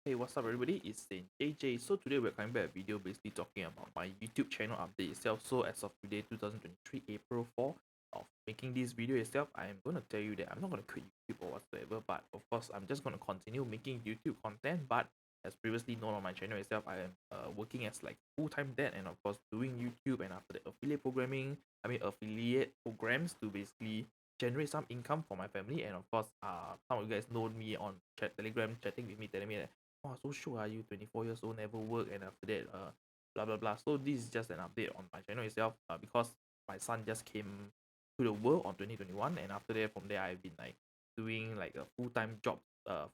Hey, what's up everybody? It's Saint JJ. So today we're coming back a video basically talking about my YouTube channel update itself. So as of today, 2023, April 4 of making this video itself, I'm going to tell you that I'm not going to quit YouTube or whatsoever, but of course, I'm just going to continue making YouTube content. But as previously known on my channel itself, I am working as like full-time dad and of course doing YouTube and after that affiliate programs to basically generate some income for my family. And of course, some of you guys know me on Telegram chatting with me, telling me that, oh, so sure are you 24 years old, never work, and after that, blah blah blah. So this is just an update on my channel itself, because my son just came to the world on 2021, and after that, from there, I've been like doing like a full-time job,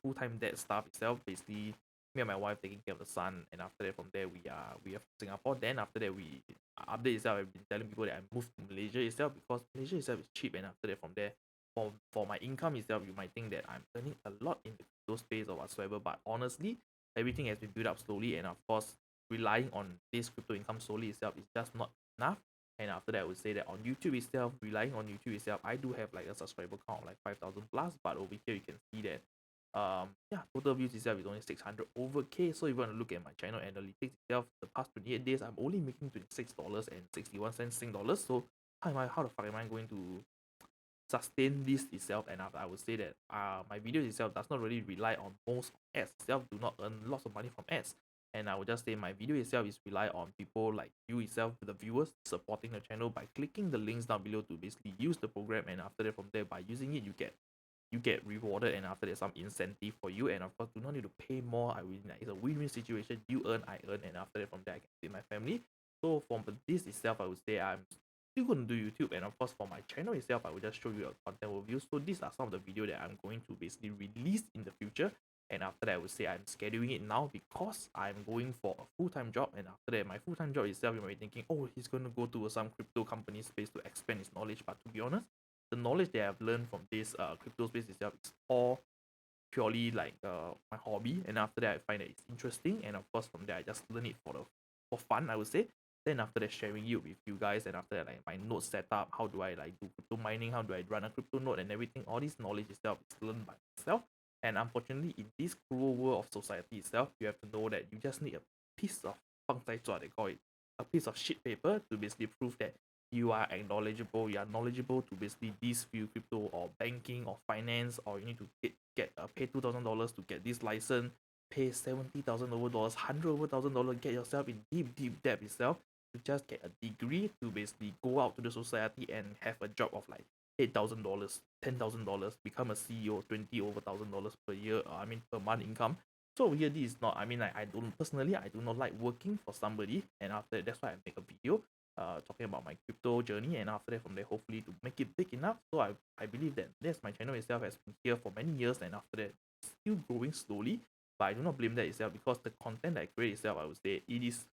full-time dad stuff itself. Basically, me and my wife taking care of the son, and after that, from there, we are from Singapore. Then after that, we update itself. I've been telling people that I moved to Malaysia itself because Malaysia itself is cheap, and after that, from there, for my income itself, you might think that I'm earning a lot in the crypto space or whatsoever, but honestly, everything has been built up slowly, and of course, relying on this crypto income solely itself is just not enough. And after that, I would say that on YouTube itself, relying on YouTube itself, I do have like a subscriber count of like 5,000 plus, but over here you can see that yeah, total views itself is only 600 over K. So if you want to look at my channel analytics itself, the past 28 days, I'm only making $26.61 Sing dollars. So how the fuck am I going to sustain this itself? And I would say that my videos itself does not really rely on most ads itself, do not earn lots of money from ads. And I would just say my video itself is rely on people like you itself, the viewers, supporting the channel by clicking the links down below to basically use the program. And after that, from there, by using it, you get rewarded, and after that, some incentive for you. And of course, do not need to pay more. I win. It's a win-win situation. You earn, I earn, and after that, from there, I can feed my family. So from this itself, I would say I'm still going to do YouTube, and of course for my channel itself, I will just show you a content overview. So these are some of the video that I'm going to basically release in the future. And after that, I would say I'm scheduling it now because I'm going for a full-time job. And after that, my full-time job itself, you might be thinking, oh, he's going to go to some crypto company space to expand his knowledge. But to be honest, the knowledge that I've learned from this crypto space itself is all purely like my hobby. And after that, I find that it's interesting, and of course from there, I just learn it for fun, I would say. Then after that, sharing it with you guys, and after that, like my node setup, how do I like do crypto mining, how do I run a crypto node, and everything. All this knowledge itself is learned by myself. And unfortunately, in this cruel world of society itself, you have to know that you just need a piece of they call it, a piece of sheet paper to basically prove that you are you are knowledgeable to basically this field, crypto or banking or finance, or you need to pay $2,000 to get this license, pay 70,000 over dollars, 100 over $1,000, get yourself in deep debt itself to just get a degree to basically go out to the society and have a job of like $8,000, $10,000, become a CEO, 20 over $1,000 per year, per month income. So over here, this is not, I don't personally, I do not like working for somebody, and after that's why I make a video talking about my crypto journey, and after that, from there, hopefully to make it big enough. So I believe that yes, my channel itself has been here for many years, and after that, still growing slowly. But I do not blame that itself because the content that I create itself, I would say it is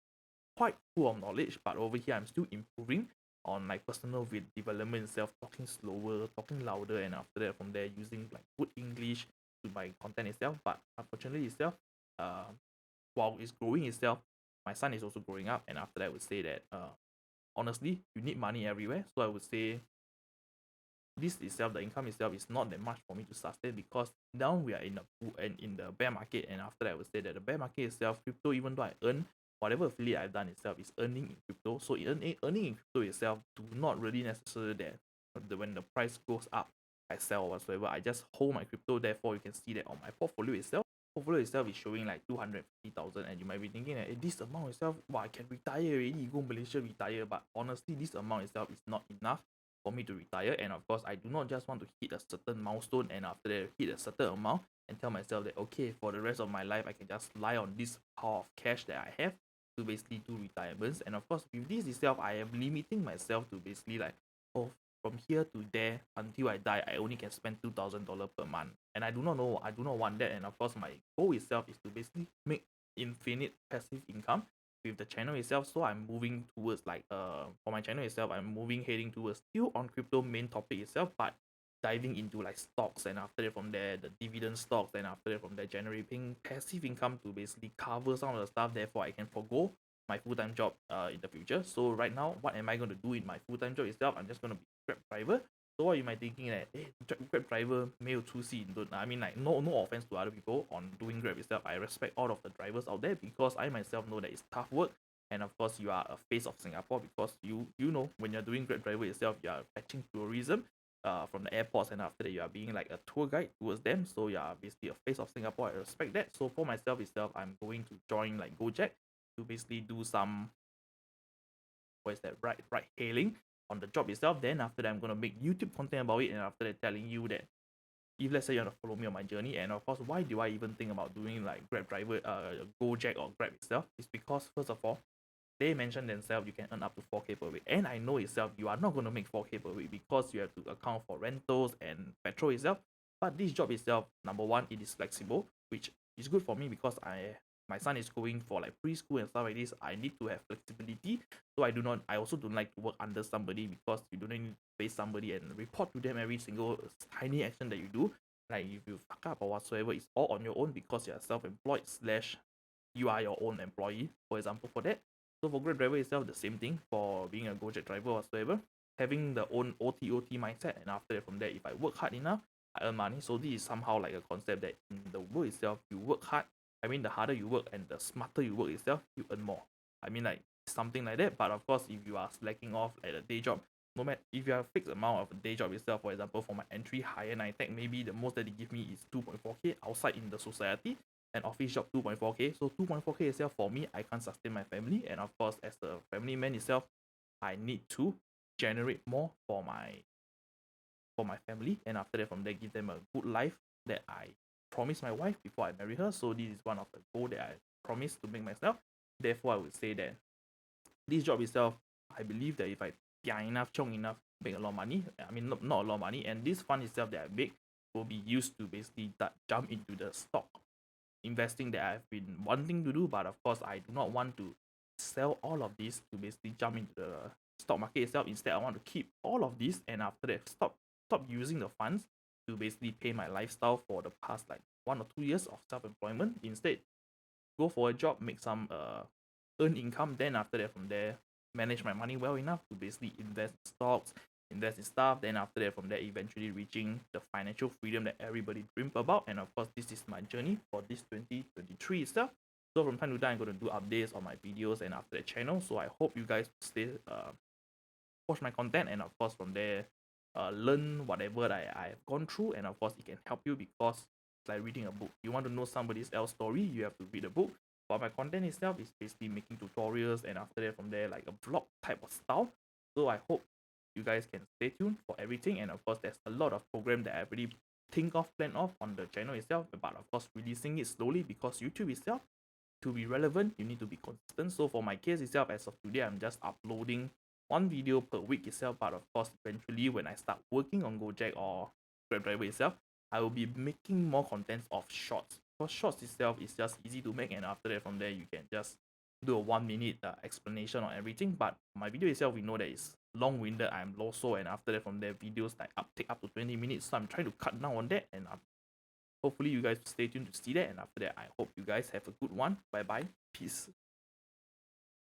quite full of knowledge. But over here, I'm still improving on my personal development itself, talking slower, talking louder, and after that, from there, using like good English to my content itself. But unfortunately itself, uh, while it's growing itself, my son is also growing up, and after that, I would say that honestly, you need money everywhere. So I would say this itself, the income itself is not that much for me to sustain because now we are in the in the bear market. And after that, I would say that the bear market itself, crypto, even though I earn whatever affiliate I've done itself is earning in crypto. So earning in crypto itself do not really necessarily that when the price goes up, I sell or whatsoever. I just hold my crypto. Therefore, you can see that on my portfolio itself is showing like 250,000, and you might be thinking that this amount itself, wow, I can retire already, you go Malaysia retire. But honestly, this amount itself is not enough for me to retire. And of course, I do not just want to hit a certain milestone and after that hit a certain amount and tell myself that okay, for the rest of my life I can just lie on this pile of cash that I have to basically do retirements. And of course, with this itself, I am limiting myself to basically like, oh, from here to there until I die, I only can spend $2,000 per month. And I do not want that. And of course, my goal itself is to basically make infinite passive income with the channel itself. So I'm moving towards like for my channel itself, I'm moving heading towards still on crypto main topic itself, but diving into like stocks, and after that, from there, the dividend stocks, and after that, from there, generating passive income to basically cover some of the stuff. Therefore, I can forgo my full-time job in the future. So right now, what am I going to do in my full-time job itself? I'm just going to be Grab driver. So what you might thinking that Grab driver 没有出息 I mean like no offense to other people on doing Grab itself. I respect all of the drivers out there because I myself know that it's tough work, and of course you are a face of Singapore because you know when you're doing Grab driver itself you are fetching tourism from the airports, and after that you are being like a tour guide towards them, so you are basically a face of Singapore. I respect that. So for myself itself, I'm going to join like Gojek to basically do some, what is that, right hailing on the job itself. Then after that I'm gonna make YouTube content about it, and after that telling you that if let's say you want to follow me on my journey. And of course, why do I even think about doing like Grab driver, Gojek or Grab itself? Is because first of all, they mentioned themselves you can earn up to 4K per week, and I know itself you are not going to make 4K per week because you have to account for rentals and petrol itself. But this job itself, number one, it is flexible, which is good for me because my son is going for like preschool and stuff like this. I need to have flexibility, so I also don't like to work under somebody because you don't need to face somebody and report to them every single tiny action that you do. Like if you fuck up or whatsoever, it's all on your own because you're self-employed slash you are your own employee, for example, for that. So for Grab driver itself, the same thing for being a Gojek driver whatsoever, having the own OT mindset, and after that from there, if I work hard enough, I earn money. So this is somehow like a concept that in the world itself, you work hard. I mean, the harder you work and the smarter you work itself, you earn more. I mean, like something like that. But of course, if you are slacking off at a day job, no matter if you have a fixed amount of a day job itself, for example, for my entry higher NITEC, maybe the most that they give me is 2.4K outside in the society, an office job 2.4K. So 2.4K itself for me, I can't sustain my family. And of course, as a family man itself, I need to generate more for my family. And after that, from there, give them a good life that I promised my wife before I marry her. So this is one of the goal that I promised to make myself. Therefore, I would say that this job itself, I believe that if I piang enough, chong enough, make a lot of money. I mean, not a lot of money. And this fund itself that I make will be used to basically jump into the stock investing that I've been wanting to do. But of course, I do not want to sell all of this to basically jump into the stock market itself. Instead, I want to keep all of this, and after that, stop using the funds to basically pay my lifestyle for the past like 1 or 2 years of self-employment. Instead, go for a job, make some earn income. Then after that, from there, manage my money well enough to basically invest in stocks, invest in stuff. Then after that, from there, eventually reaching the financial freedom that everybody dream about. And of course, this is my journey for this 2023 itself. So from time to time, I'm going to do updates on my videos and after the channel. So I hope you guys stay watch my content, and of course from there learn whatever I have gone through. And of course it can help you because it's like reading a book. You want to know somebody else's story, you have to read a book. But my content itself is basically making tutorials, and after that from there like a vlog type of style. So I hope you guys can stay tuned for everything. And of course there's a lot of program that I already think of, plan of on the channel itself, but of course releasing it slowly because YouTube itself, to be relevant, you need to be consistent. So for my case itself, as of today, I'm just uploading one video per week itself. But of course, eventually when I start working on Gojek or Grab driver itself, I will be making more contents of shorts. Because shorts itself is just easy to make, and after that from there you can just do a 1 minute explanation on everything. But my video itself, we know that it's long-winded. I'm low, and after that from there, videos like take up to 20 minutes. So I'm trying to cut down on that, and hopefully you guys stay tuned to see that. And after that, I hope you guys have a good one. Bye bye. Peace.